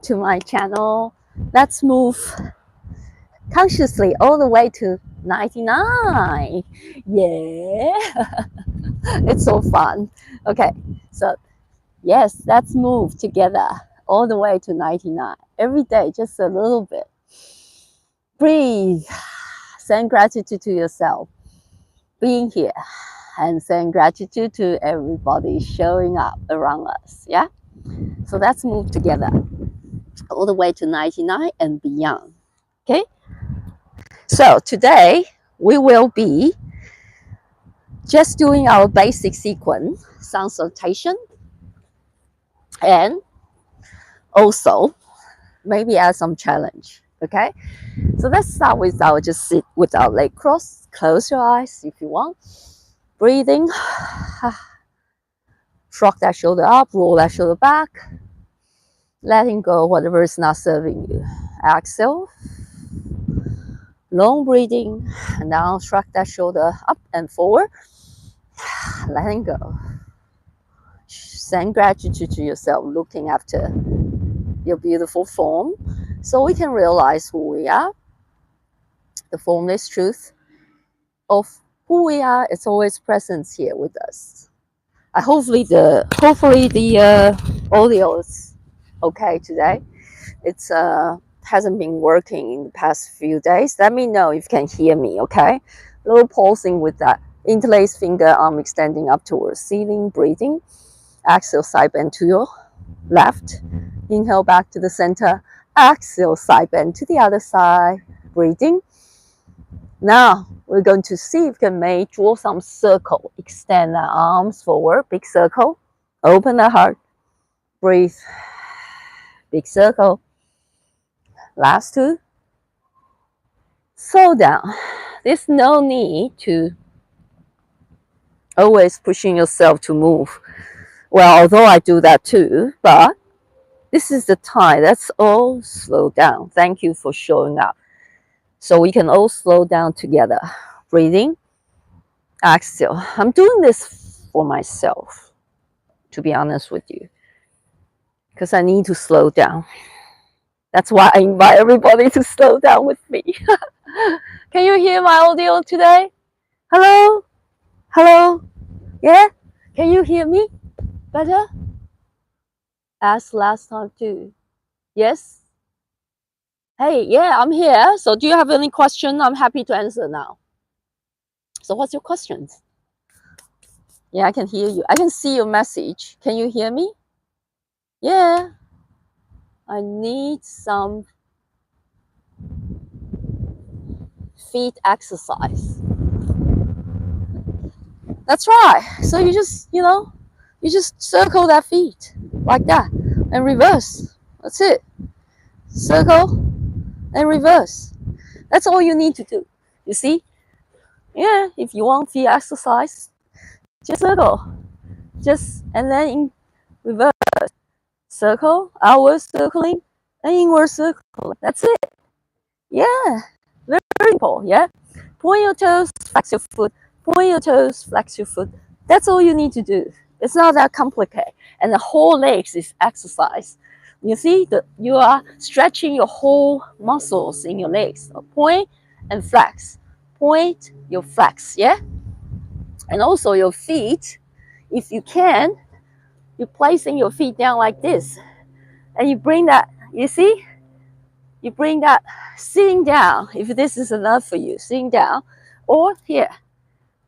to my channel. Let's move consciously all the way to 99. Yeah. It's so fun. Okay, so yes, let's move together all the way to 99 every day, just a little bit. Breathe. Send gratitude to yourself being here, and send gratitude to everybody showing up around us. Yeah, so let's move together all the way to 99 and beyond. Okay, so today we will be just doing our basic sequence, sound salutation, and also maybe add some challenge. Okay, so let's start with our just sit with our leg crossed. Close your eyes if you want. Breathing. Shrug that shoulder up, roll that shoulder back. Letting go whatever is not serving you. Exhale. Long breathing. And now shrug that shoulder up and forward. Letting go. Send gratitude to yourself, looking after your beautiful form, so we can realize who we are. The formless truth of who we are is always present here with us. Hopefully the audio is okay today. It's hasn't been working in the past few days. Let me know if you can hear me. Okay, a little pulsing with that interlaced finger, arm extending up towards ceiling. Breathing. Exhale, side bend to your left. Inhale back to the center. Exhale, side bend to the other side. Breathing. Now we're going to see if we can draw some circle. Extend the arms forward, big circle. Open the heart. Breathe. Big circle. Last two. Slow down. There's no need to always pushing yourself to move. Well, although I do that too, but this is the time. Let's all slow down. Thank you for showing up. So we can all slow down together. Breathing. Exhale. I'm doing this for myself, to be honest with you, because I need to slow down. That's why I invite everybody to slow down with me. Can you hear my audio today? Hello? Hello? Yeah? Can you hear me better? As last time too. Yes? Hey, yeah, I'm here. So do you have any question? I'm happy to answer now. So what's your questions? Yeah, I can hear you. I can see your message. Can you hear me? Yeah. I need some feet exercise. That's right. So you just, you just circle that feet like that and reverse. That's it. Circle and reverse. That's all you need to do. You see? Yeah, if you want feet exercise, just circle. And then in reverse. Circle, outward circling, and inward circling. That's it. Yeah, very simple. Yeah, point your toes, flex your foot. Point your toes, flex your foot. That's all you need to do. It's not that complicated. And the whole legs is exercise. You see that you are stretching your whole muscles in your legs. So point and flex. Point, your flex. Yeah, and also your feet. If you can, you're placing your feet down like this. And you bring that, you see? You bring that sitting down, if this is enough for you, sitting down. Or here,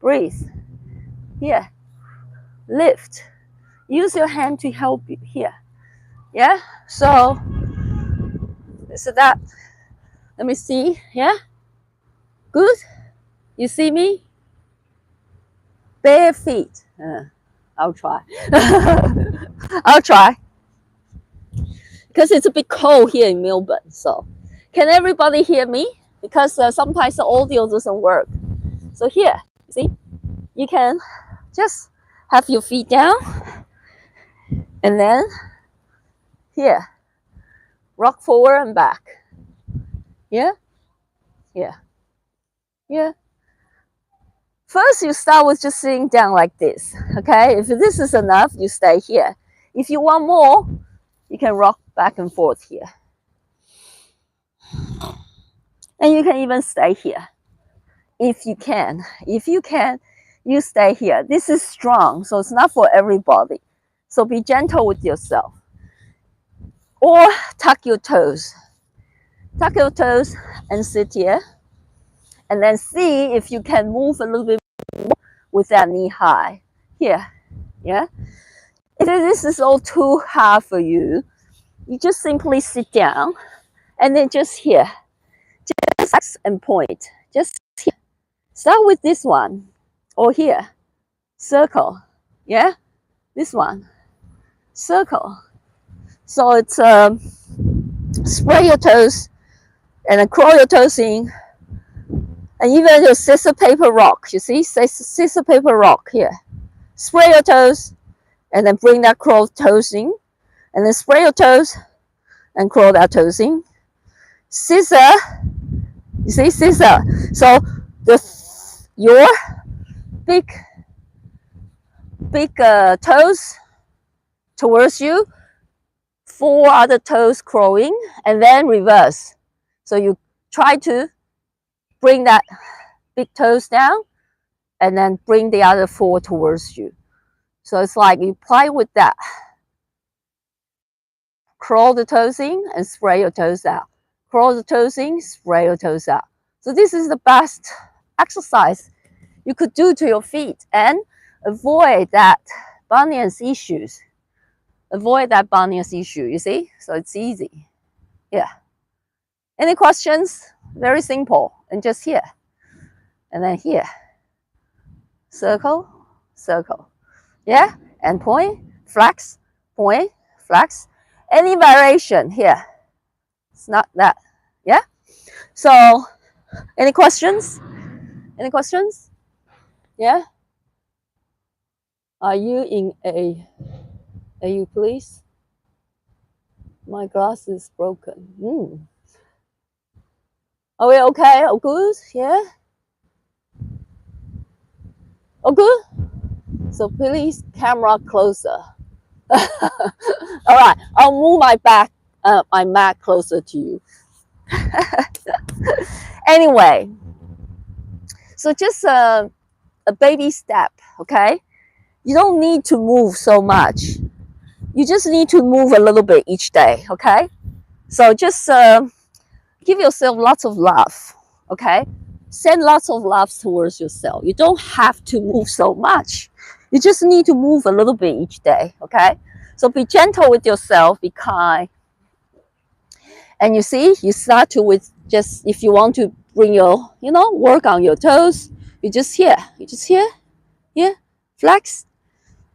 breathe. Here, lift. Use your hand to help you here. Yeah? So that, let me see. Yeah? Good? You see me? Bare feet. I'll try. I'll try. Because it's a bit cold here in Melbourne. So, can everybody hear me? Because sometimes the audio doesn't work. So here, see, you can just have your feet down, and then here, rock forward and back. Yeah, yeah, yeah. First, you start with just sitting down like this. Okay, if this is enough, you stay here. If you want more, you can rock back and forth here. And you can even stay here. If you can, you stay here. This is strong, so it's not for everybody. So be gentle with yourself. Or tuck your toes. Tuck your toes and sit here. And then see if you can move a little bit more with that knee high. Here, yeah? If this is all too hard for you, you just simply sit down and then just here. Just and point. Just here. Start with this one. Or here. Circle. Yeah? This one. Circle. So it's spread your toes and then curl your toes in. And even your scissor paper rock. You see? Scissor paper rock here. Spread your toes and then bring that curled toes in. And then spread your toes and curl that toes in. Scissor. You see? Scissor. So your big toes towards you, 4 other toes curling, and then reverse. So you try to bring that big toes down and then bring the other 4 towards you. So it's like you play with that. Curl the toes in and spread your toes out. Curl the toes in, spread your toes out. So this is the best exercise you could do to your feet and avoid that bunions issues. Avoid that bunions issue, you see? So it's easy. Yeah. Any questions? Very simple. And just here. And then here. Circle, circle. Yeah? And point, flex, point, flex. Any variation here. It's not that. Yeah? So, any questions? Any questions? Yeah? Are you in A? Are you please? My glass is broken. Are we okay? Oh, good? Yeah? Oh, good? So please, camera closer. All right, I'll move my mat closer to you. Anyway, so just a baby step, okay? You don't need to move so much. You just need to move a little bit each day, okay? So just give yourself lots of love, okay? Send lots of love towards yourself. You don't have to move so much. You just need to move a little bit each day, okay? So be gentle with yourself, be kind. And you see, you start to with just, if you want to bring your, work on your toes, you just here, yeah, flex.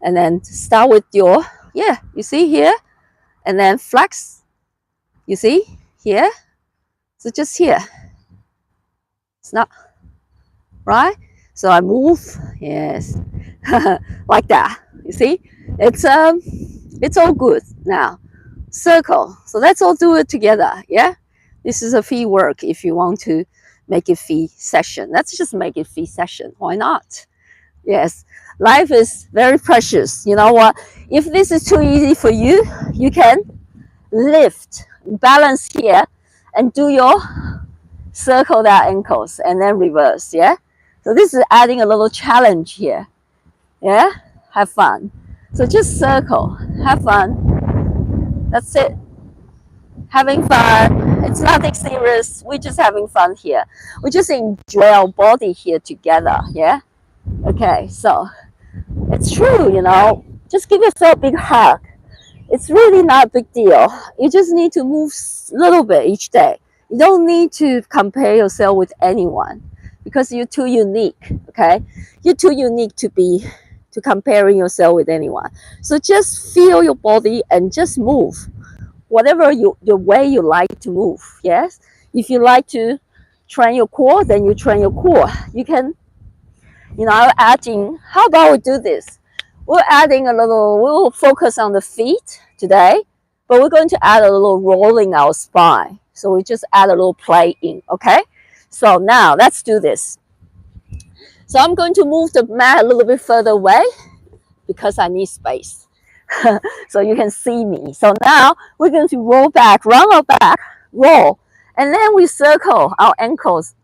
And then start with your, you see here, and then flex, you see, here. So just here. It's not, right? So I move, yes, like that, you see? It's all good now. Circle, so let's all do it together, yeah? This is a fee work if you want to make it fee session. Let's just make it fee session, why not? Yes, life is very precious. You know what? If this is too easy for you, you can lift, balance here, and do your circle that ankles and then reverse, yeah? So this is adding a little challenge here, yeah? Have fun. So just circle, have fun. That's it. Having fun. It's nothing serious. We're just having fun here. We just enjoy our body here together, yeah? Okay, so it's true, just give yourself a big hug. It's really not a big deal. You just need to move a little bit each day. You don't need to compare yourself with anyone because you're too unique, okay? You're too unique to comparing yourself with anyone. So just feel your body and just move. Whatever the way you like to move, yes? If you like to train your core, then you train your core. You can, adding, how about we do this? We'll focus on the feet today, but we're going to add a little rolling our spine. So we just add a little play in, okay? So now let's do this. So I'm going to move the mat a little bit further away because I need space. so you can see me. So now we're going to roll back, round our back, roll, and then we circle our ankles,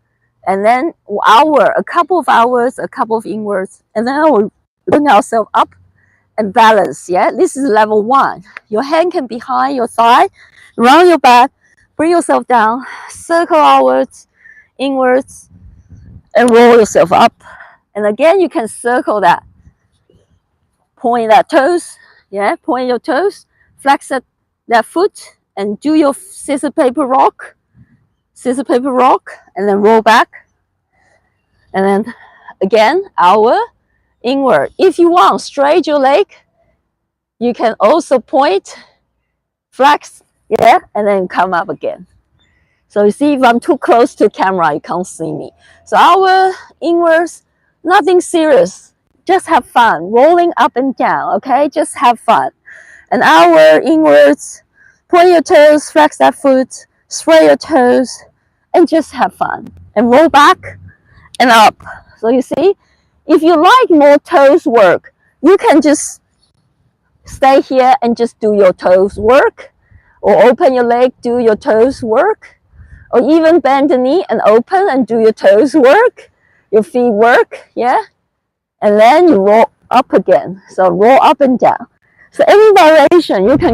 and then a couple of hours, a couple of inwards, and then we bring ourselves up and balance. Yeah, this is level 1. Your hand can be behind your thigh, round your back, bring yourself down, circle outwards, inwards, and roll yourself up. And again, you can circle that, point that toes, yeah, point your toes, flex that foot, and do your scissor paper rock, and then roll back, and then again outward, inward. If you want, straight your leg. You can also point, flex, yeah, and then come up again. So you see, if I'm too close to camera, you can't see me. So outward, inwards, nothing serious. Just have fun, rolling up and down, okay? Just have fun. And outward, inwards, point your toes, flex that foot, spread your toes, and just have fun. And roll back and up. So you see, if you like more toes work, you can just stay here and just do your toes work, or open your leg, do your toes work, or even bend the knee and open and do your toes work, your feet work, yeah? And then you roll up again. So roll up and down. So every variation you can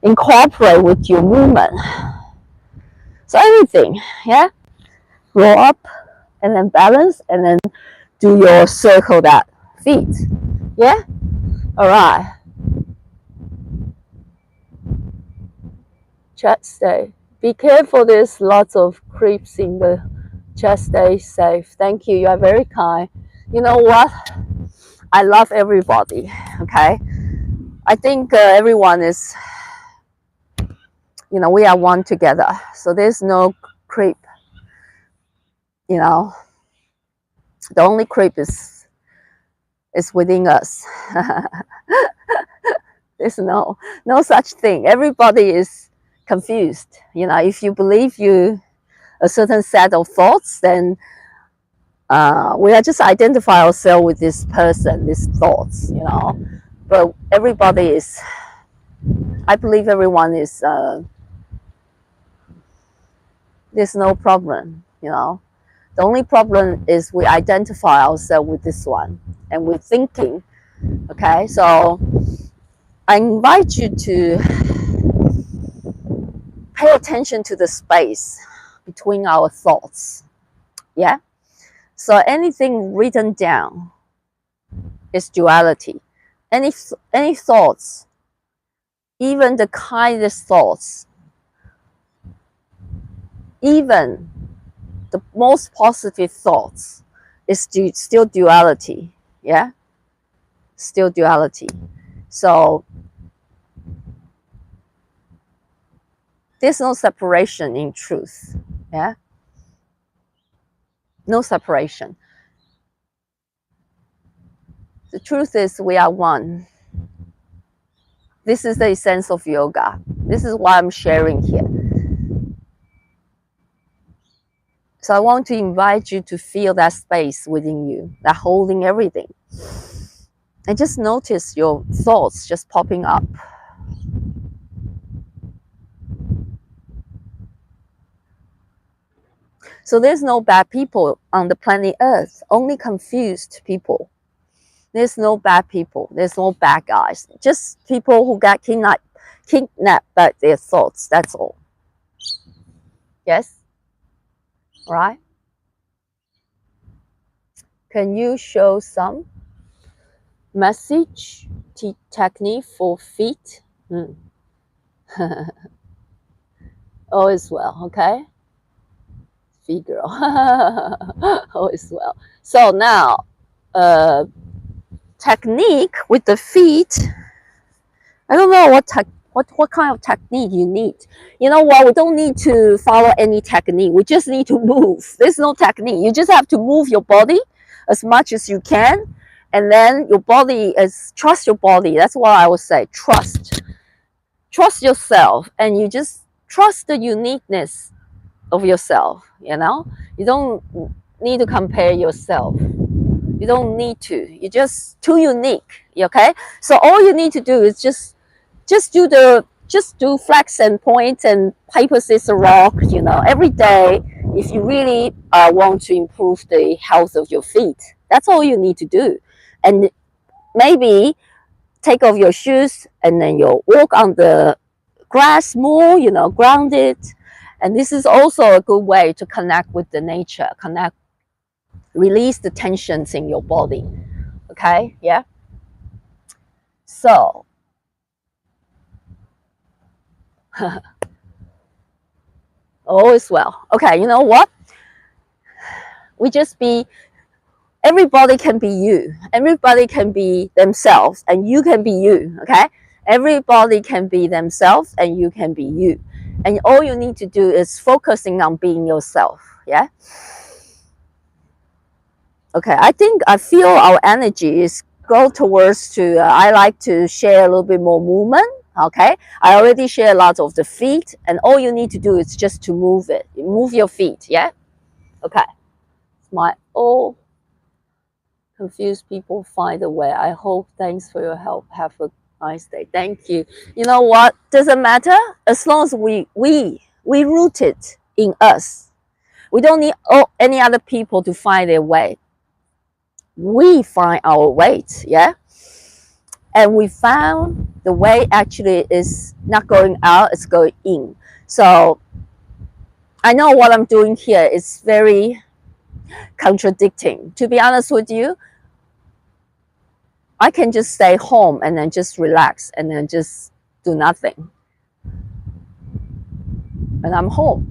incorporate with your movement. So everything, yeah? Roll up and then balance and then do your circle that feet, yeah? All right. Chat stay. Be careful, there's lots of creeps in the chat. Stay safe. Thank you. You are very kind. You know what? I love everybody, okay? I think everyone is, you know, we are one together. So there's no creep, you know. The only creep is within us. There's no such thing. Everybody is confused. You know, if you believe a certain set of thoughts, then we are just identify ourselves with this person, these thoughts, you know. But everybody is, I believe everyone is, there's no problem, you know. The only problem is we identify ourselves with this one and we're thinking, okay? So I invite you to pay attention to the space between our thoughts, yeah? So anything written down is duality. Any thoughts, even the kindest thoughts, even the most positive thoughts, is still duality, yeah? Still duality. So there's no separation in truth, yeah? No separation. The truth is we are one. This is the essence of yoga. This is why I'm sharing here. So I want to invite you to feel that space within you, that holding everything. And just notice your thoughts just popping up. So there's no bad people on the planet Earth, only confused people. There's no bad people. There's no bad guys. Just people who got kidnapped by their thoughts. That's all. Yes? Right? Can you show some message technique for feet? All is well, okay? Feet girl. All is well. So now, technique with the feet. I don't know what kind of technique you need. You know what? We don't need to follow any technique. We just need to move. There's no technique. You just have to move your body as much as you can, and then your body is trust your body. That's what I would say. Trust yourself, and you just trust the uniqueness of yourself. You know, you don't need to compare yourself. You don't need to. You're just too unique. Okay? So all you need to do is just do flex and point and paper scissors rock, every day. If you really want to improve the health of your feet, that's all you need to do. And maybe take off your shoes and then you'll walk on the grass more, grounded. And this is also a good way to connect with the nature, release the tensions in your body. Okay, yeah. So all is well. Okay, you know what? Everybody can be you. Everybody can be themselves, and you can be you. Okay, everybody can be themselves, and you can be you. And all you need to do is focusing on being yourself. Yeah. Okay, I feel our energy is go towards to. I like to share a little bit more movement. Okay, I already share a lot of the feet, and all you need to do is just to move it. Move your feet. Yeah. Okay. All confused people find a way. I hope. Thanks for your help. Have a nice day. Thank you. You know what? Doesn't matter as long as we root it in us. We don't need any other people to find their way. We find our way. Yeah. And we found the way actually is not going out, it's going in. So I know what I'm doing here is very contradicting. To be honest with you, I can just stay home and then just relax and then just do nothing. And I'm home.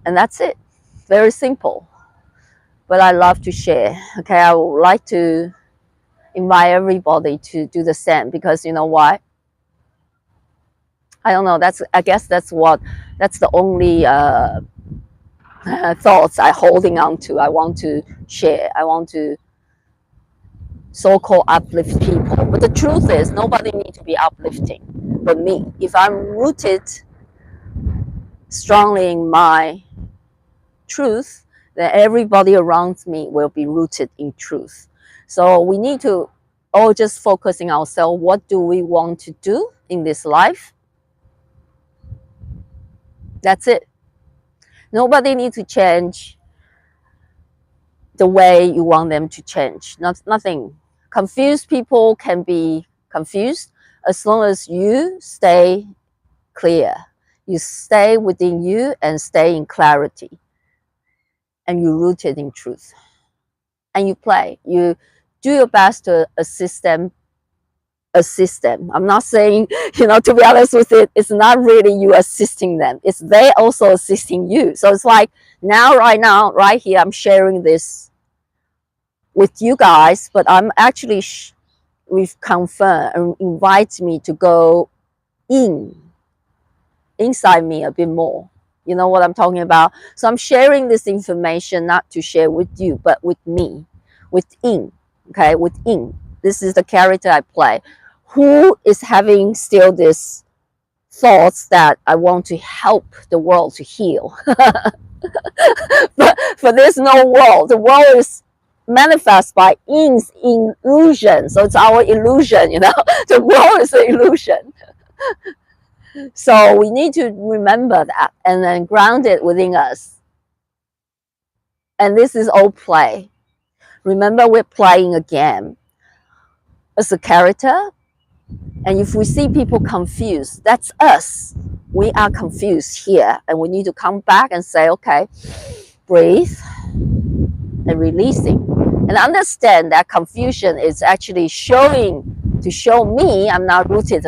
And that's it. Very simple. But I love to share. Okay, I would like to invite everybody to do the same, because you know why? I don't know. I guess that's the only thoughts I'm holding on to. I want to share. I want to so-called uplift people. But the truth is, nobody needs to be uplifting but me. If I'm rooted strongly in my truth, then everybody around me will be rooted in truth. So we need to all just focusing ourselves. What do we want to do in this life? That's it. Nobody needs to change the way you want them to change. Nothing. Confused people can be confused as long as you stay clear. You stay within you and stay in clarity. And you rooted in truth. And you play. You do your best to assist them. I'm not saying, to be honest with it, it's not really you assisting them. It's they also assisting you. So it's like right now, right here, I'm sharing this with you guys, but I'm actually we've confirmed and invite me to go inside me a bit more. You know what I'm talking about? So I'm sharing this information not to share with you, but with me, within. Okay, within. This is the character I play, who is having still this thoughts that I want to help the world to heal. but there's no world. The world is manifest by illusion. So it's our illusion, the world is an illusion. So we need to remember that and then ground it within us. And this is all play. Remember, we're playing a game as a character. And if we see people confused, that's us. We are confused here. And we need to come back and say, okay, breathe and releasing. And understand that confusion is actually show me I'm not rooted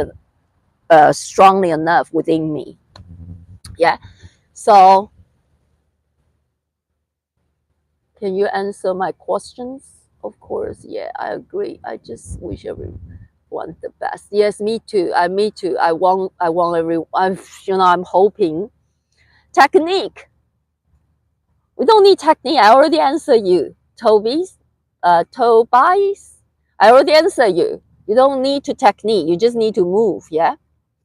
strongly enough within me. Yeah. So can you answer my questions? Of course. Yeah, I agree. I just wish everyone the best. Yes, me too. Me too. I want everyone. I'm hoping technique. We don't need technique. I already answered you, Tobias. I already answered you. You don't need to technique. You just need to move. Yeah,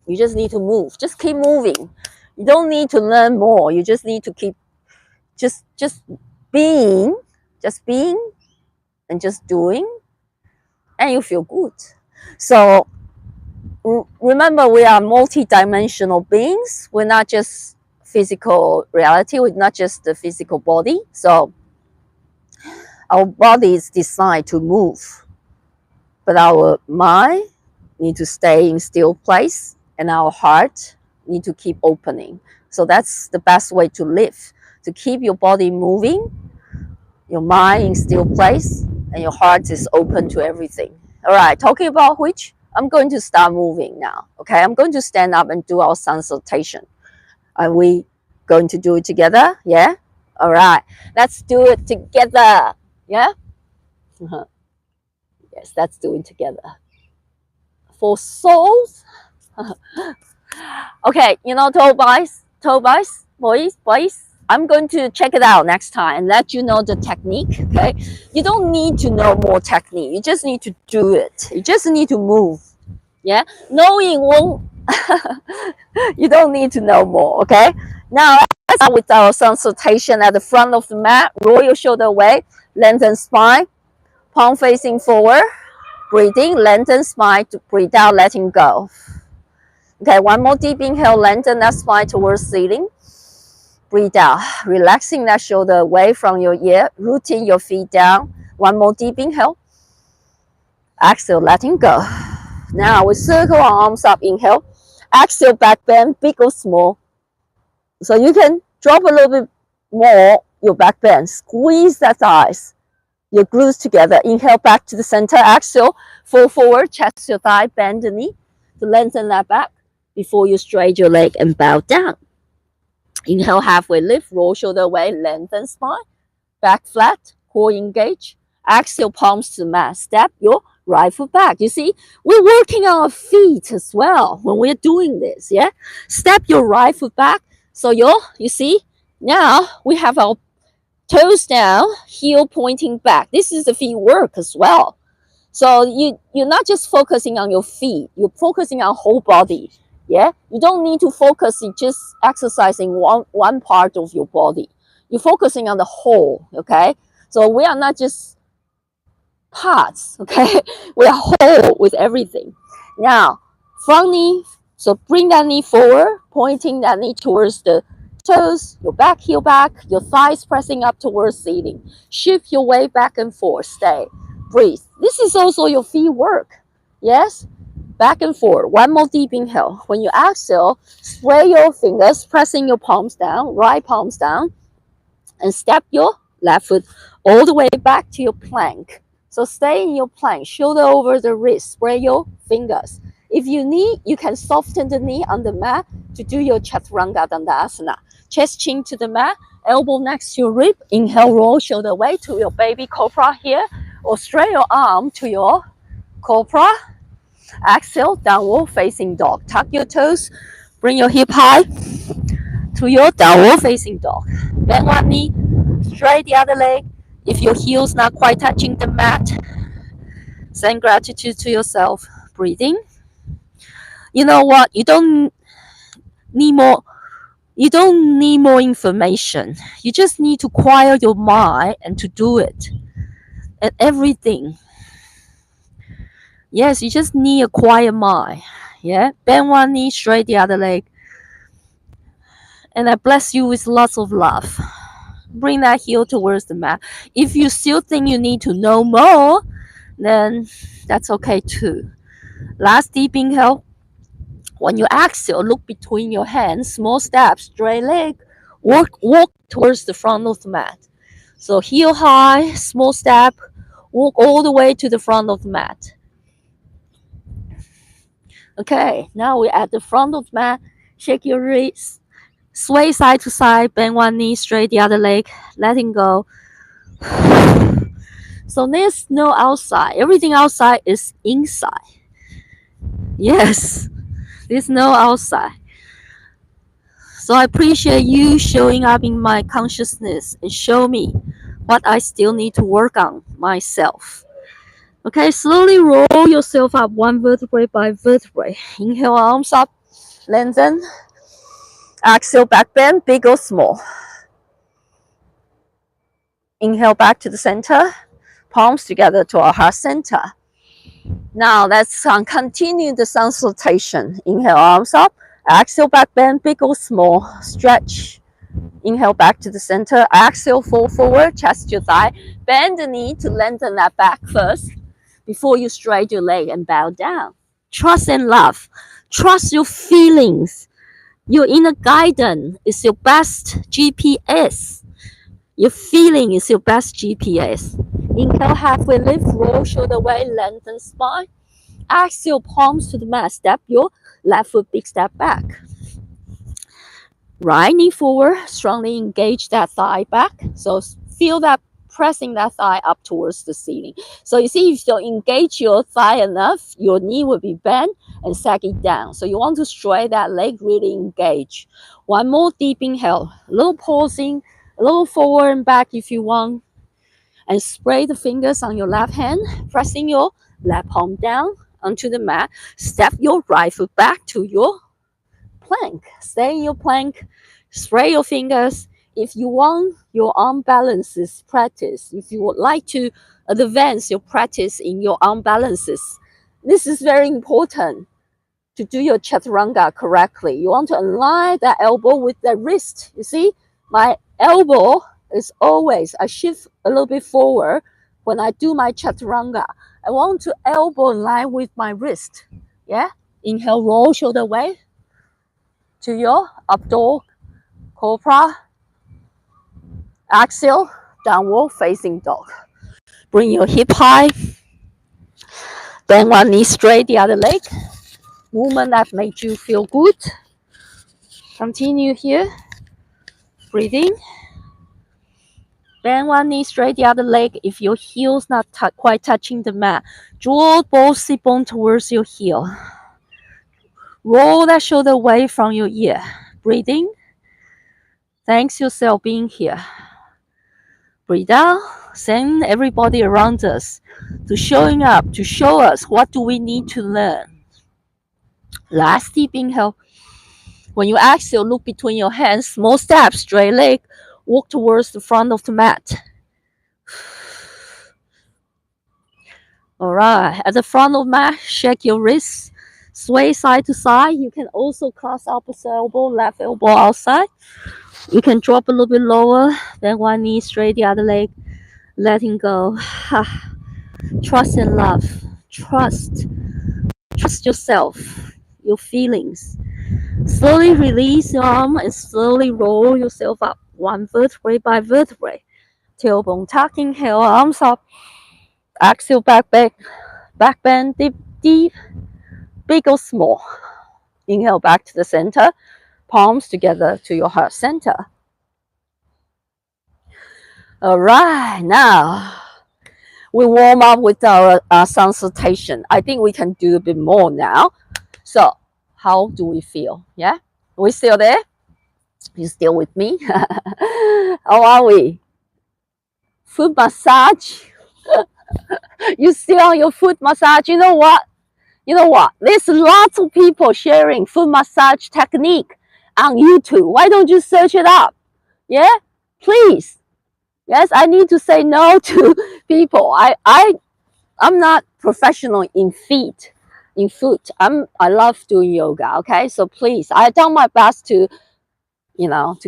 you just need to move. Just keep moving. You don't need to learn more. You just need to keep just being, and just doing, and you feel good. So remember, we are multi-dimensional beings. We're not just physical reality. We're not just the physical body. So our body is designed to move, but our mind need to stay in still place, and our heart need to keep opening. So that's the best way to live, to keep your body moving, your mind in still place, and your heart is open to everything. All right, talking about which, I'm going to start moving now. Okay, I'm going to stand up and do our sun salutation. Are we going to do it together? Yeah? All right, let's do it together. Yeah? Yes, let's do it together. For souls. Okay, you know, boys, I'm going to check it out next time and let you know the technique. Okay, you don't need to know more technique. You just need to do it. You just need to move. Yeah, knowing won't. You don't need to know more. Okay, now let's start with our sun salutation at the front of the mat. Roll your shoulder away, lengthen spine, palm facing forward. Breathing, lengthen spine to breathe out, letting go. Okay, one more deep inhale, lengthen that spine towards ceiling. Breathe out, relaxing that shoulder away from your ear, rooting your feet down. One more deep inhale. Exhale, letting go. Now we circle our arms up, inhale. Exhale, back bend, big or small. So you can drop a little bit more your back bend. Squeeze that thighs, your glutes together. Inhale back to the center. Exhale, fall forward, chest your thigh, bend the knee to lengthen that back before you straight your leg and bow down. Inhale, halfway lift, roll shoulder away, lengthen spine, back flat, core engage. Exhale, palms to the mat. Step your right foot back. You see, we're working on our feet as well when we're doing this. Yeah, step your right foot back. So you see, now we have our toes down, heel pointing back. This is the feet work as well. So you're not just focusing on your feet, you're focusing on whole body. Yeah, you don't need to focus in just exercising one part of your body. You're focusing on the whole. Okay, so we are not just parts. Okay, we are whole with everything. Now, front knee. So bring that knee forward, pointing that knee towards the toes, your back heel back, your thighs pressing up towards ceiling. Shift your weight back and forth. Stay. Breathe. This is also your feet work. Yes? Back and forth. One more deep inhale. When you exhale, spread your fingers, pressing your palms down, right palms down, and step your left foot all the way back to your plank. So stay in your plank, shoulder over the wrist, spread your fingers. If you need, you can soften the knee on the mat to do your Chaturanga Dandasana. Chest chin to the mat, elbow next to your rib. Inhale, roll shoulder away to your baby cobra here, or straight your arm to your cobra. Exhale, downward facing dog. Tuck your toes, bring your hip high to your downward facing dog. Bend one knee, straight the other leg. If your heel's not quite touching the mat, send gratitude to yourself. Breathing. You know what? You don't need more information. You just need to quiet your mind and to do it. And everything. Yes, you just need a quiet mind. Yeah. Bend one knee, straight the other leg. And I bless you with lots of love. Bring that heel towards the mat. If you still think you need to know more, then that's okay too. Last deep inhale. When you exhale, look between your hands, small steps, straight leg, walk towards the front of the mat. So heel high, small step, walk all the way to the front of the mat. Okay, now we're at the front of the mat. Shake your wrists, sway side to side, bend one knee, straight the other leg, letting go. So there's no outside. Everything outside is inside. Yes. There's no outside. So I appreciate you showing up in my consciousness and show me what I still need to work on myself. Okay, slowly roll yourself up one vertebrae by vertebrae. Inhale, arms up, lengthen. Exhale, back bend, big or small. Inhale back to the center. palms together to our heart center. Now let's continue the sun salutation. Inhale, arms up. Exhale, back bend, big or small. Stretch. Inhale, back to the center. Exhale, fall forward, chest to thigh. Bend the knee to lengthen that back first before you straight your leg and bow down. Trust and love. Trust your feelings. Your inner guidance is your best GPS. Your feeling is your best GPS. Inhale, halfway lift, roll shoulder away, lengthen spine. Exhale, palms to the mat. Step your left foot, big step back. Right knee forward, strongly engage that thigh back. So feel that pressing that thigh up towards the ceiling. So you see, if you engage your thigh enough, your knee will be bent and sag it down. So you want to straight that leg, really engage. One more deep inhale, a little pausing, a little forward and back if you want. And spread the fingers on your left hand, pressing your left palm down onto the mat. Step your right foot back to your plank. Stay in your plank. Spread your fingers. If you want your arm balances practice, if you would like to advance your practice in your arm balances, this is very important to do your chaturanga correctly. You want to align that elbow with the wrist. You see, my elbow is always, I shift a little bit forward when I do my chaturanga. I want to elbow in line with my wrist. Yeah? Inhale, roll shoulder away to your up dog, cobra. Exhale, downward facing dog. Bring your hip high. Bend one knee straight, the other leg. Movement that makes you feel good. Continue here. Breathing. Bend one knee straight, the other leg. If your heel's not quite touching the mat, draw both sit bone towards your heel. Roll that shoulder away from your ear. Breathing. Thanks yourself being here. Breathe out. Send everybody around us to showing up, to show us what do we need to learn. Last deep inhale. When you exhale, look between your hands. Small steps, straight leg. Walk towards the front of the mat. All right. At the front of the mat, shake your wrists. Sway side to side. You can also cross opposite elbow, left elbow outside. You can drop a little bit lower. Then one knee straight, the other leg. Letting go. Trust and love. Trust. Trust yourself. Your feelings. Slowly release your arm and slowly roll yourself up. One vertebrae by vertebrae. Tailbone tuck. Inhale, arms up. Exhale, back bend, deep, big or small. Inhale, back to the center. Palms together to your heart center. All right, now we warm up with our sun salutation. I think we can do a bit more now. So, how do we feel? Yeah, we still there? You still with me? How are we? Foot massage. You still on your foot massage? You know what? There's lots of people sharing foot massage technique on YouTube. Why don't you search it up? Yeah, please. Yes, I need to say no to people. I'm not professional in foot. I love doing yoga. Okay, so please, I've done my best to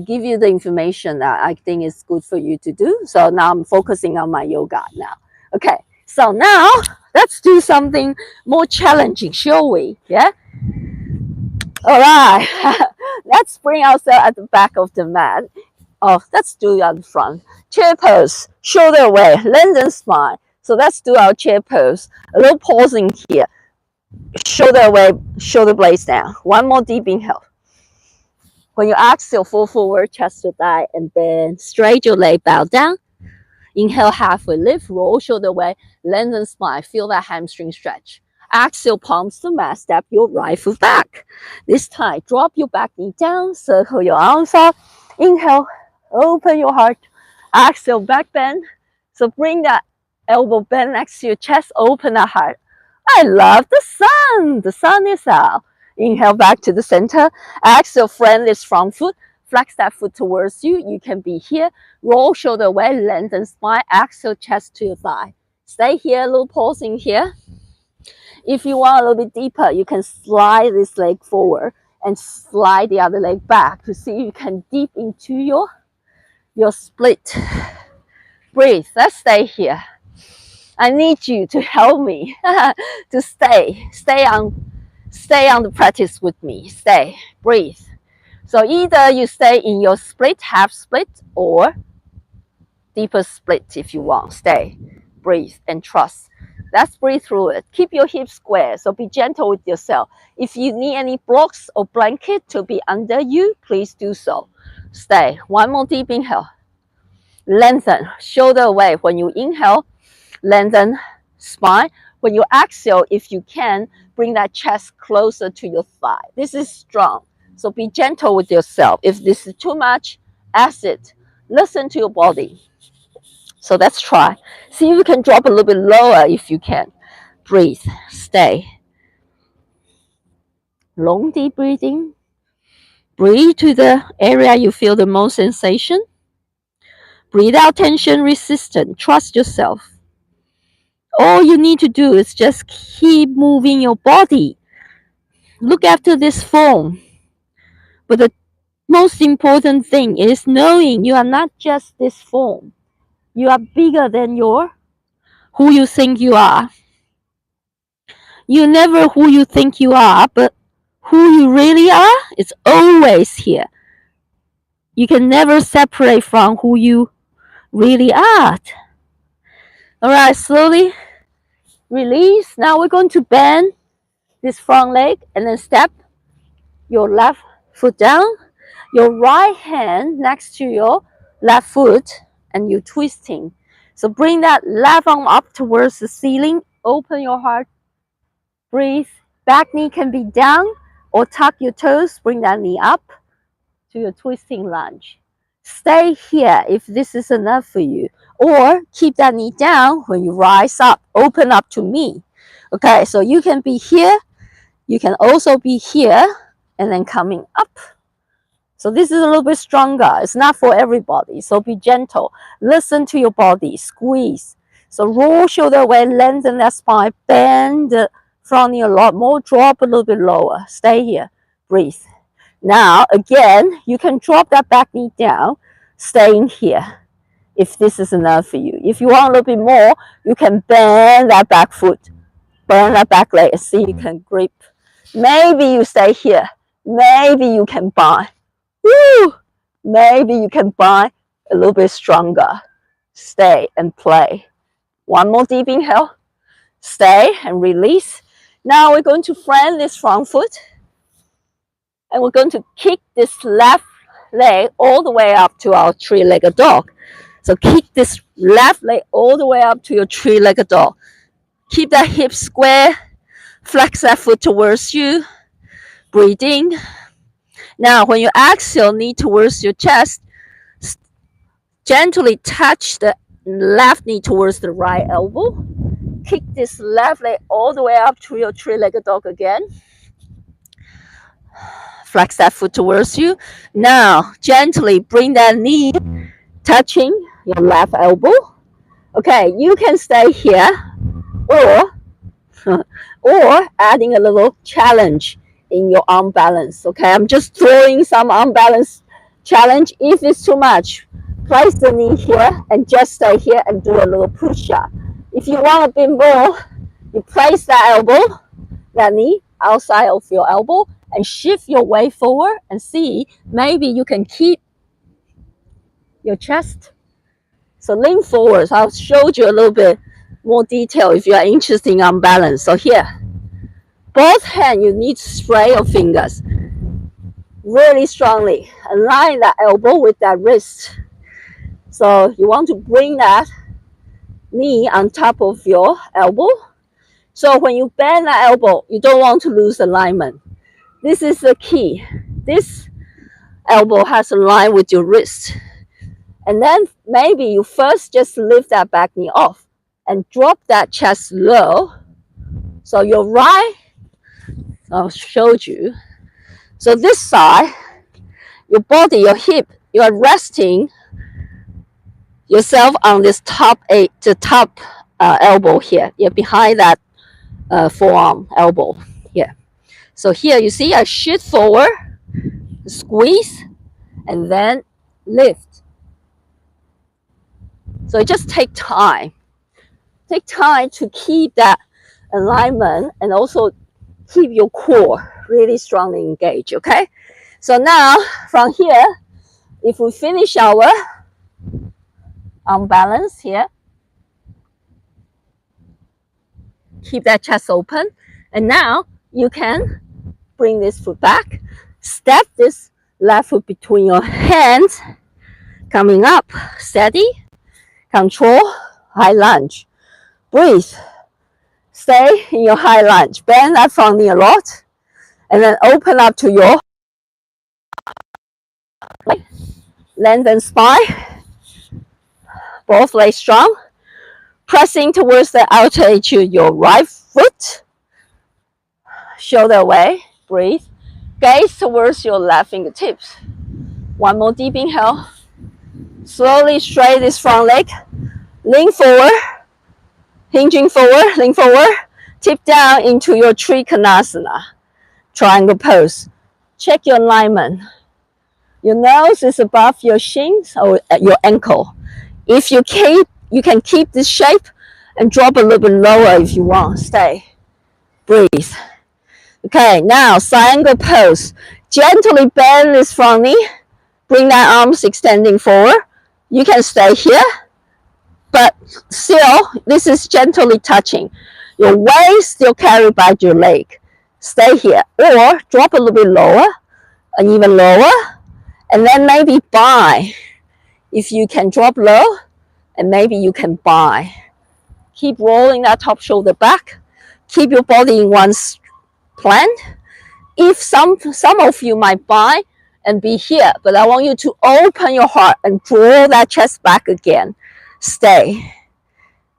give you the information that I think is good for you to do. So now I'm focusing on my yoga now. Okay, so now let's do something more challenging, shall we? Yeah. All right. Let's bring ourselves at the back of the mat. Oh, let's do it on the front. Chair pose, shoulder away, lengthen spine. So let's do our chair pose. A little pausing here. Shoulder away, shoulder blades down. One more deep inhale. When you exhale, fall forward, chest to thigh, and then straight your leg, bow down. Inhale, halfway lift, roll shoulder away, lengthen spine. Feel that hamstring stretch. Exhale, palms to mat, step your right foot back. This time, drop your back knee down, circle your arms up. Inhale, open your heart. Exhale, back bend. So bring that elbow bend next to your chest, open the heart. I love the sun. The sun is out. Inhale back to the center. Exhale, friend this front foot. Flex that foot towards you. You can be here. Roll shoulder away, lengthen spine. Exhale, chest to your thigh. Stay here, a little pausing here. If you want a little bit deeper, you can slide this leg forward and slide the other leg back to see if you can deep into your split. Breathe. Let's stay here. I need you to help me to stay on the practice with me. Stay. Breathe. So either you stay in your split, half split, or deeper split if you want. Stay. Breathe and trust. Let's breathe through it. Keep your hips square, so be gentle with yourself. If you need any blocks or blanket to be under you, please do so. Stay. One more deep inhale. Lengthen, shoulder away. When you inhale, lengthen spine. When you exhale, if you can, bring that chest closer to your thigh. This is strong, so be gentle with yourself. If this is too much, ask it. Listen to your body. So let's try. See if you can drop a little bit lower if you can. Breathe. Stay. Long, deep breathing. Breathe to the area you feel the most sensation. Breathe out tension, resistance. Trust yourself. All you need to do is just keep moving your body. Look after this form. But the most important thing is knowing you are not just this form. You are bigger than who you think you are. You're never who you think you are, but who you really are is always here. You can never separate from who you really are. All right, slowly release. Now we're going to bend this front leg and then step your left foot down, your right hand next to your left foot, and you're twisting. So bring that left arm up towards the ceiling. Open your heart. Breathe. Back knee can be down or tuck your toes. Bring that knee up to your twisting lunge. Stay here if this is enough for you. Or keep that knee down when you rise up. Open up to me. Okay, so you can be here. You can also be here and then coming up. So this is a little bit stronger. It's not for everybody. So be gentle. Listen to your body. Squeeze. So roll shoulder away. Lengthen that spine. Bend the front knee a lot more. Drop a little bit lower. Stay here. Breathe. Now, again, you can drop that back knee down. Stay in here if this is enough for you. If you want a little bit more, you can bend that back foot. Bend that back leg. See you can grip. Maybe you stay here. Maybe you can bind. Woo! Maybe you can bind a little bit stronger. Stay and play. One more deep inhale. Stay and release. Now we're going to front this front foot. And we're going to kick this left leg all the way up to our three-legged dog. So kick this left leg all the way up to your three-legged dog. Keep that hip square. Flex that foot towards you. Breathe in. Now, when you exhale, knee towards your chest, gently touch the left knee towards the right elbow. Kick this left leg all the way up to your three-legged dog again. Flex that foot towards you. Now, gently bring that knee touching your left elbow. Okay, you can stay here or adding a little challenge in your arm balance. Okay, I'm just throwing some arm balance challenge. If it's too much, place the knee here and just stay here and do a little push-up. If you want a bit more, you place that elbow, that knee outside of your elbow, and shift your weight forward and see, maybe you can keep your chest. So lean forward. So I'll show you a little bit more detail if you are interested in arm balance. So here, both hands, you need to spread your fingers really strongly. Align that elbow with that wrist. So you want to bring that knee on top of your elbow. So when you bend that elbow, you don't want to lose alignment. This is the key. This elbow has a line with your wrist. And then maybe you first just lift that back knee off and drop that chest low. So your right, I'll show you. So this side, your body, your hip, you are resting yourself on this top elbow here. Yeah, behind that forearm, elbow here. So here you see I shift forward, squeeze, and then lift. So it just take time. Take time to keep that alignment and also keep your core really strongly engaged, okay? So now from here, if we finish our balance here, keep that chest open, and now you can bring this foot back, step this left foot between your hands, coming up, steady, control, high lunge, breathe, stay in your high lunge, bend that front knee a lot, and then open up to your lengthen spine, both legs strong, pressing towards the outer edge of your right foot, shoulder away, breathe, gaze towards your left fingertips. One more deep inhale, slowly straight this front leg, lean forward, hinging forward, lean forward, tip down into your Trikonasana, triangle pose. Check your alignment. Your nose is above your shins or at your ankle. If you can keep this shape and drop a little bit lower if you want. Stay. Breathe. Okay, now triangle pose. Gently bend this front knee. Bring that arms extending forward. You can stay here, but still, this is gently touching. Your waist still carried by your leg. Stay here, or drop a little bit lower, and even lower, and then maybe bind. If you can drop low, and maybe you can bind. Keep rolling that top shoulder back. Keep your body in one plan. If some of you might bind and be here, but I want you to open your heart and draw that chest back again. Stay.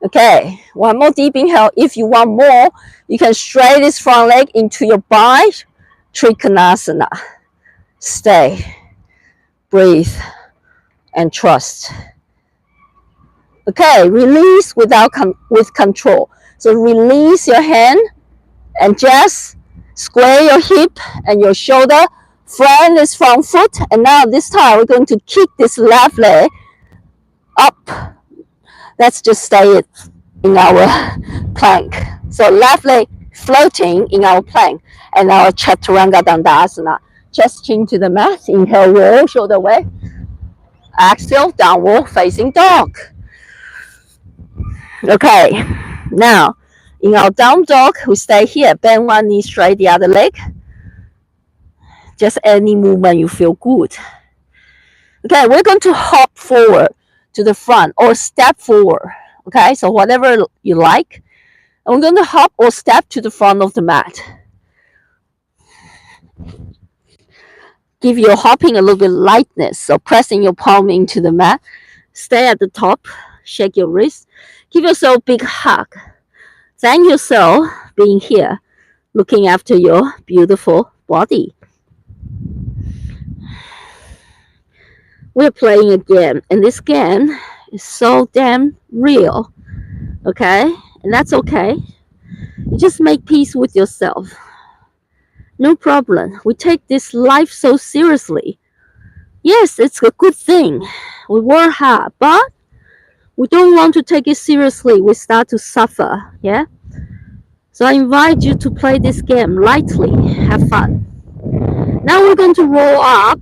Okay, one more deep inhale. If you want more, you can straight this front leg into your bind, Trikonasana. Stay, breathe, and trust. Okay, release with control. So release your hand and just square your hip and your shoulder, front this front foot, and now this time we're going to kick this left leg up. Let's just stay in our plank. So left leg floating in our plank and our Chaturanga Dandasana. Chest chin to the mat. Inhale, roll shoulder away. Exhale, downward facing dog. Okay, now in our down dog, we stay here. Bend one knee straight, the other leg. Just any movement you feel good. Okay, we're going to hop forward to the front or step forward. Okay, so whatever you like. And we're going to hop or step to the front of the mat. Give your hopping a little bit lightness. So pressing your palm into the mat. Stay at the top. Shake your wrist. Give yourself a big hug. Thank yourself being here, looking after your beautiful body. We're playing a game, and this game is so damn real. Okay? And that's okay. You just make peace with yourself. No problem. We take this life so seriously. Yes, it's a good thing. We work hard, but we don't want to take it seriously. We start to suffer. Yeah? So I invite you to play this game lightly. Have fun. Now we're going to roll up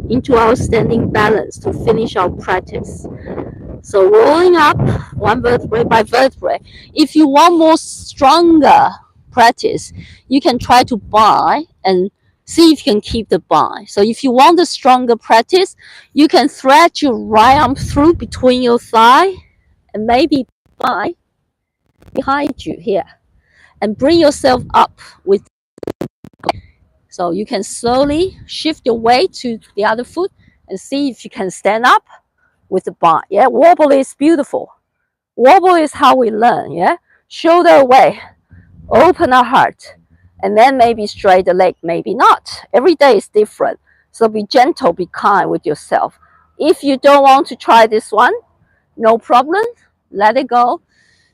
into our standing balance to finish our practice. So rolling up one vertebrae by vertebrae. If you want more stronger practice, you can try to bind and see if you can keep the bind. So if you want the stronger practice, you can thread your right arm through between your thigh and maybe bind behind you here and bring yourself up with. So you can slowly shift your weight to the other foot and see if you can stand up with the bind. Yeah, wobble is beautiful. Wobble is how we learn. Yeah, shoulder away, open our heart, and then maybe straight the leg, maybe not. Every day is different. So be gentle, be kind with yourself. If you don't want to try this one, no problem. Let it go.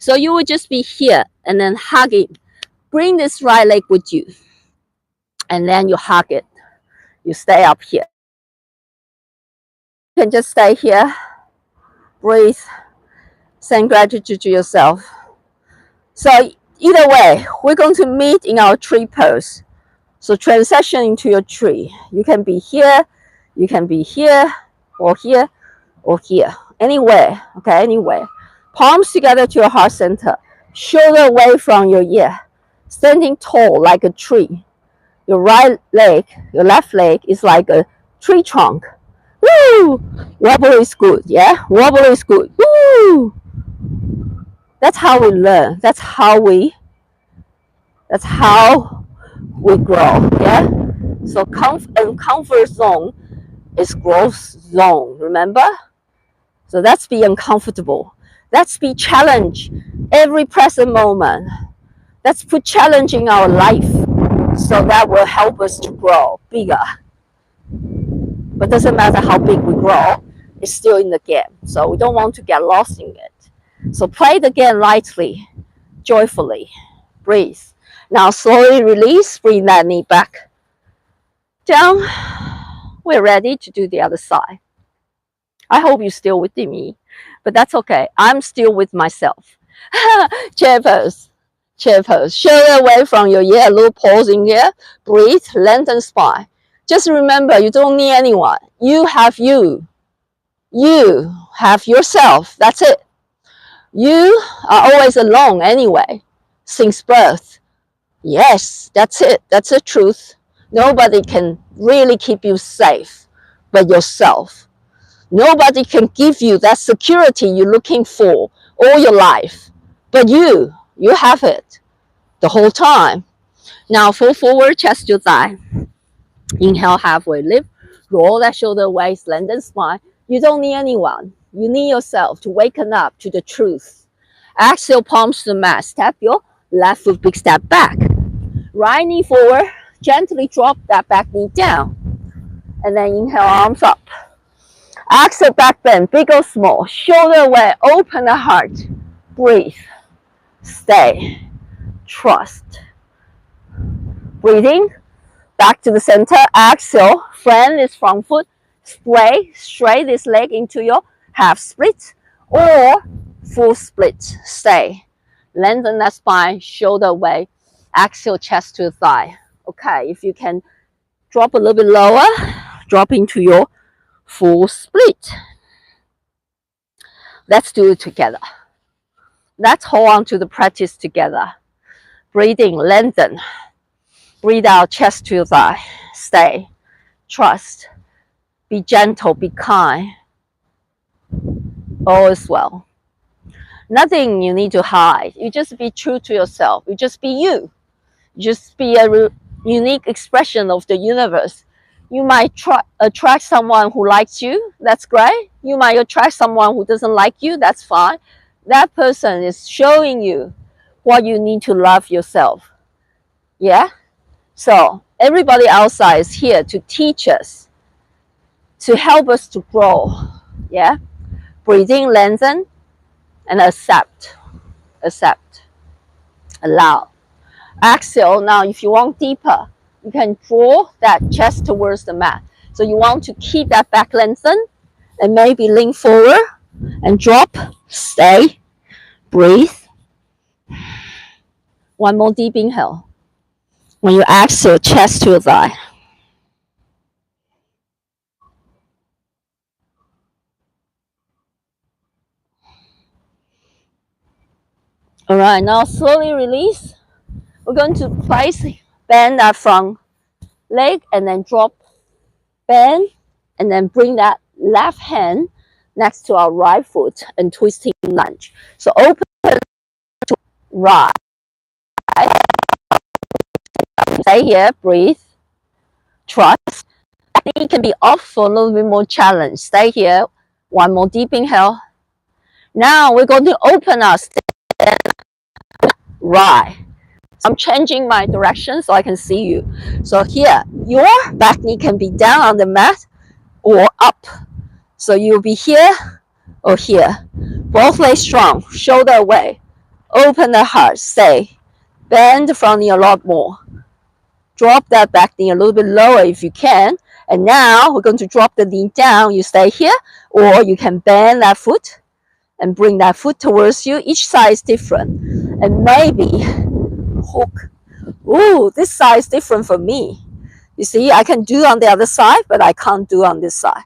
So you will just be here and then hugging. Bring this right leg with you. And then you hug it. You stay up here. You can just stay here. Breathe. Send gratitude to yourself. So either way, we're going to meet in our tree pose. So transition into your tree. You can be here, you can be here, or here, or here. Anywhere, okay, anywhere. Palms together to your heart center. Shoulder away from your ear. Standing tall like a tree. Your right leg, your left leg is like a tree trunk. Woo! Wobble is good, yeah? Wobble is good. Woo! That's how we learn. That's how we grow, yeah? So comfort zone is growth zone, remember? So let's be uncomfortable. Let's be challenged every present moment. Let's put challenge in our life so that will help us to grow bigger. But doesn't matter how big we grow, it's still in the game. So we don't want to get lost in it. So play the game lightly, joyfully. Breathe. Now slowly release, bring that knee back down. We're ready to do the other side. I hope you're still with me, but that's okay. I'm still with myself. Chair pose. Chair pose. Shoulder away from your ear, little pause in here. Breathe, lengthen spine. Just remember, you don't need anyone. You have you. You have yourself. That's it. You are always alone anyway, since birth. Yes, that's it. That's the truth. Nobody can really keep you safe but yourself. Nobody can give you that security you're looking for all your life. But you have it the whole time. Now fall forward, chest to thigh. Inhale, halfway lift. Roll that shoulder away, lengthen spine. You don't need anyone. You need yourself to waken up to the truth. Exhale, palms to the mat. Step your left foot, big step back. Right knee forward. Gently drop that back knee down. And then inhale, arms up. Exhale, back bend, big or small. Shoulder away, open the heart. Breathe. Stay. Trust. Breathing. Back to the center. Exhale. Flank this front foot. Straight this leg into your half split or full split. Stay. Lengthen that spine. Shoulder away. Exhale, chest to the thigh. Okay, if you can drop a little bit lower, drop into your full split. Let's do it together. Let's hold on to the practice together. Breathing, lengthen. Breathe out, chest to thigh. Stay. Trust. Be gentle, be kind. All is well. Nothing you need to hide. You just be true to yourself. You just be you. Just be a unique expression of the universe. You might attract someone who likes you. That's great. You might attract someone who doesn't like you. That's fine. That person is showing you what you need to love yourself. Yeah? So everybody outside is here to teach us, to help us to grow. Yeah? Breathing, lengthen, and accept. Accept. Allow. Exhale. Now, if you want deeper, you can draw that chest towards the mat. So you want to keep that back lengthened and maybe lean forward and drop. Stay. Breathe. One more deep inhale. When you exhale, chest to the thigh. All right, now slowly release. We're going to bend that front leg and then drop, bend, and then bring that left hand next to our right foot and twisting lunge. So open to right. Stay here, breathe, trust. It can be off for a little bit more challenge. Stay here. One more deep inhale. Now we're going to open our stand right. I'm changing my direction so I can see you. So here, your back knee can be down on the mat or up. So you'll be here or here. Both legs strong, shoulder away. Open the heart. Stay. Bend the front knee a lot more. Drop that back knee a little bit lower if you can. And now we're going to drop the knee down. You stay here, or you can bend that foot and bring that foot towards you. Each side is different. And maybe hook. Ooh, this side is different for me. You see, I can do on the other side, but I can't do on this side.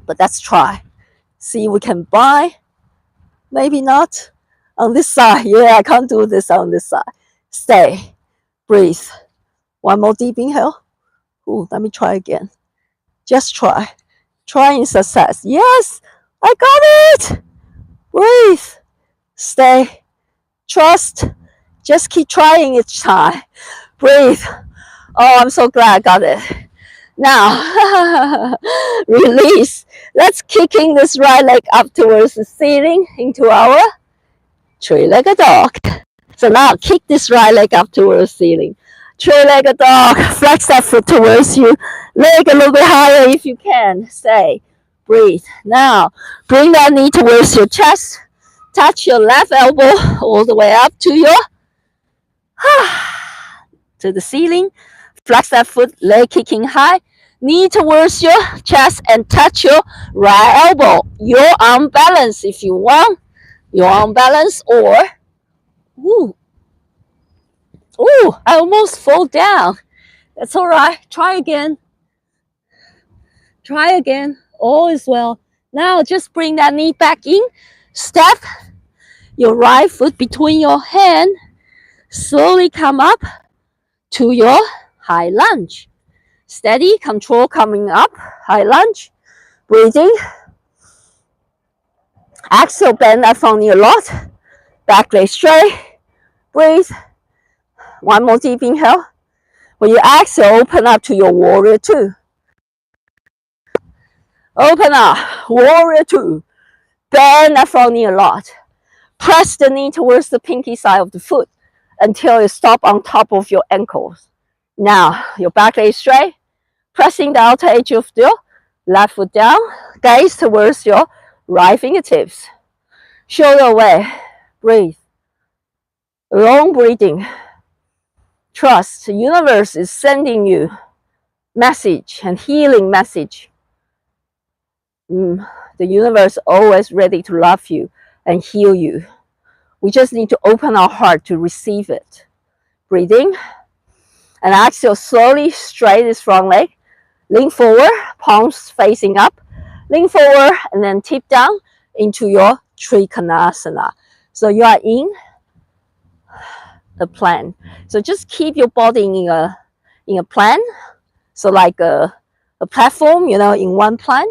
But let's try. See, we can bind. Maybe not on this side. Yeah, I can't do this on this side. Stay. Breathe. One more deep inhale. Ooh, let me try again. Just try. Try in success. Yes, I got it. Breathe. Stay. Trust. Just keep trying each time. Breathe. Oh, I'm so glad I got it. Now, release. Let's kicking this right leg up towards the ceiling into our three-legged dog. So now kick this right leg up towards the ceiling. Three-legged dog. Flex that foot towards you. Leg a little bit higher if you can. Stay. Breathe. Now, bring that knee towards your chest. Touch your left elbow all the way up to your to the ceiling. Flex that foot, leg kicking high. Knee towards your chest and touch your right elbow. Your arm balance if you want. Your arm balance or ooh, I almost fall down. That's all right. Try again. Try again. All is well. Now just bring that knee back in. Step your right foot between your hand. Slowly come up to your high lunge. Steady, control coming up. High lunge. Breathing. Exhale, bend that front knee a lot. Back leg straight. Breathe. One more deep inhale. When you exhale, open up to your warrior two. Open up. Warrior two. Bend that front knee a lot. Press the knee towards the pinky side of the foot until it stops on top of your ankles. Now, your back leg straight. Pressing the outer edge of your left foot down. Gaze towards your right fingertips. Shoulder away. Breathe. Long breathing. Trust. The universe is sending you message and healing message. The universe is always ready to love you and heal you. We just need to open our heart to receive it. Breathing. And exhale slowly, straight this front leg. Lean forward, palms facing up. Lean forward and then tip down into your Trikonasana. So you are in the plan. So just keep your body in a plan. So like a platform, in one plan.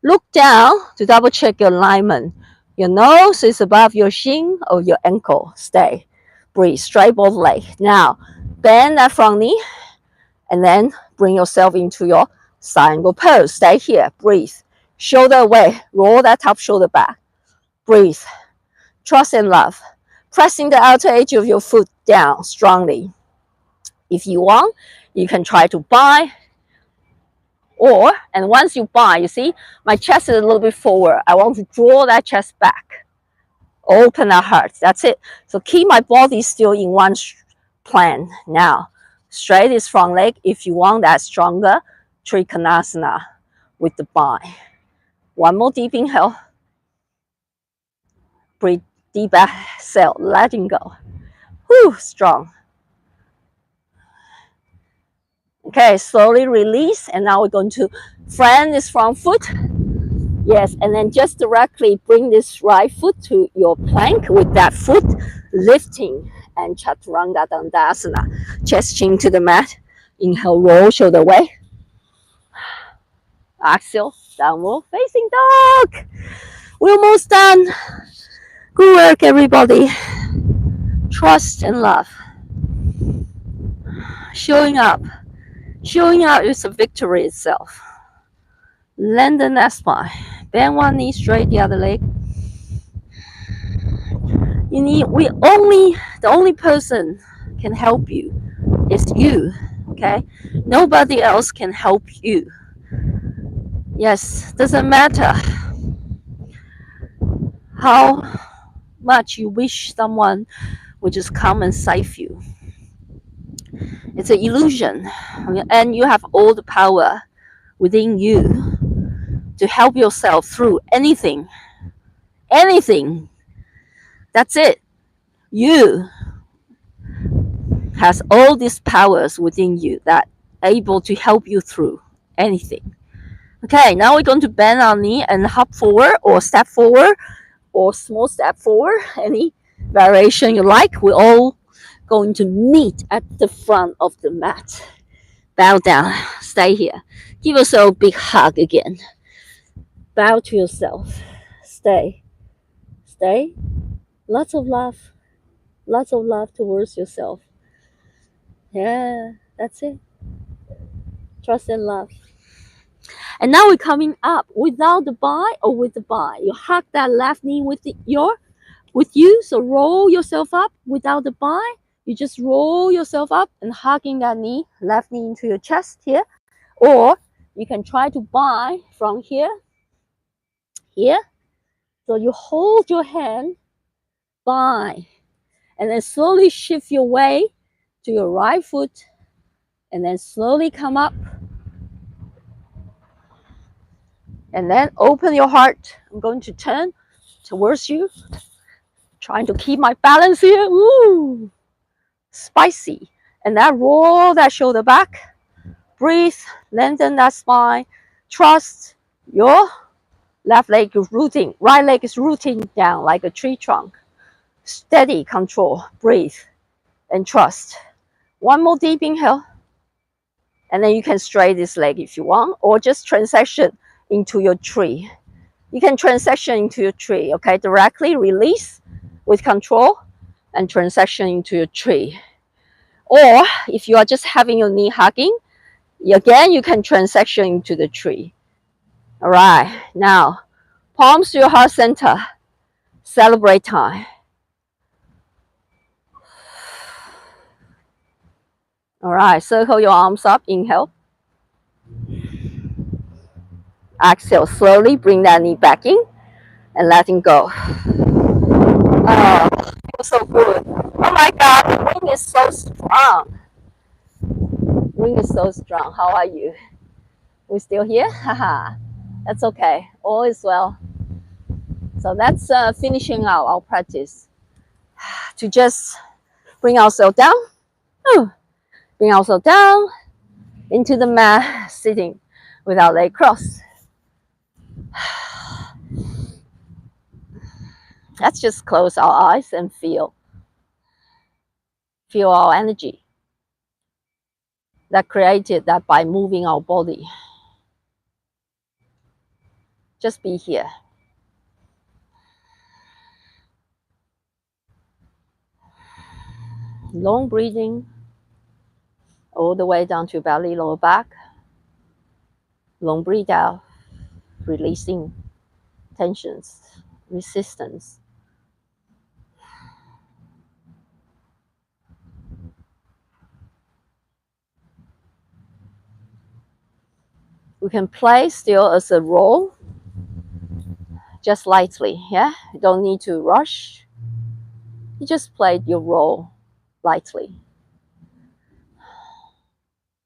Look down to double check your alignment. Your nose is above your shin or your ankle. Stay. Breathe. Straight both legs. Now, bend that front knee and then bring yourself into your triangle pose. Stay here. Breathe. Shoulder away. Roll that top shoulder back. Breathe. Trust and love. Pressing the outer edge of your foot down strongly. If you want, you can try to bind. And once you bind, you see, my chest is a little bit forward. I want to draw that chest back. Open that heart. That's it. So keep my body still in one plan. Now, straight this front leg if you want that stronger Trikonasana with the bind. One more deep inhale. Breathe deep exhale, letting go. Whew, strong. Okay, slowly release, and now we're going to fan this front foot. Yes, and then just directly bring this right foot to your plank with that foot lifting and Chaturanga Dandasana. Chest chin to the mat. Inhale, roll shoulder away. Exhale, downward facing dog. We're almost done. Good work, everybody. Trust and love. Showing up. Showing up is a victory itself. Lengthen that spine. Bend one knee straight, the other leg. The only person can help you is you. Okay? Nobody else can help you. Yes, doesn't matter how much you wish someone would just come and save you. It's an illusion, and you have all the power within you to help yourself through anything. Anything. That's it. You has all these powers within you that are able to help you through anything. Okay, now we're going to bend our knee and hop forward or step forward or small step forward. Any variation you like. We're all going to meet at the front of the mat. Bow down. Stay here. Give yourself a big hug again. Bow to yourself. Stay. Stay. Lots of love. Lots of love towards yourself. Yeah, that's it. Trust and love. And now we're coming up without the bar or with the bar. You hug that left knee with you. So roll yourself up without the bar. You just roll yourself up and hugging that knee, left knee into your chest here. Or you can try to bar from here. So you hold your hand, bar, and then slowly shift your way to your right foot, and then slowly come up. And then open your heart. I'm going to turn towards you. Trying to keep my balance here. Ooh, spicy. And then roll that shoulder back. Breathe, lengthen that spine. Trust your left leg is rooting. Right leg is rooting down like a tree trunk. Steady control. Breathe and trust. One more deep inhale. And then you can straighten this leg if you want, or just transition into your tree. You can transition into your tree, okay? Directly release with control and transition into your tree. Or if you are just having your knee hugging, again, you can transition into the tree. All right, now, palms to your heart center. Celebrate time. All right, circle your arms up, inhale. Exhale, slowly bring that knee back in and letting go. Oh, feels so good. Oh my God, the wind is so strong. Wind is so strong. How are you? We still here? Haha. That's okay. All is well. So that's finishing our practice. To just bring ourselves down. Bring ourselves down into the mat, sitting with our leg crossed. Let's just close our eyes and feel our energy that created that by moving our body. Just be here. Long breathing all the way down to belly, lower back. Long breathe out, releasing tensions, resistance. We can play still as a roll, just lightly, yeah? You don't need to rush. You just play your role lightly.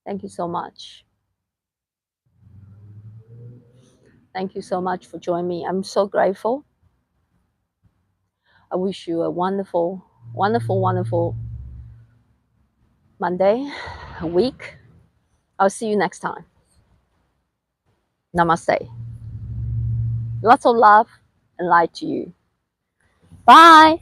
Thank you so much. Thank you so much for joining me. I'm so grateful. I wish you a wonderful, wonderful, wonderful Monday, a week. I'll see you next time. Namaste. Lots of love and light to you. Bye.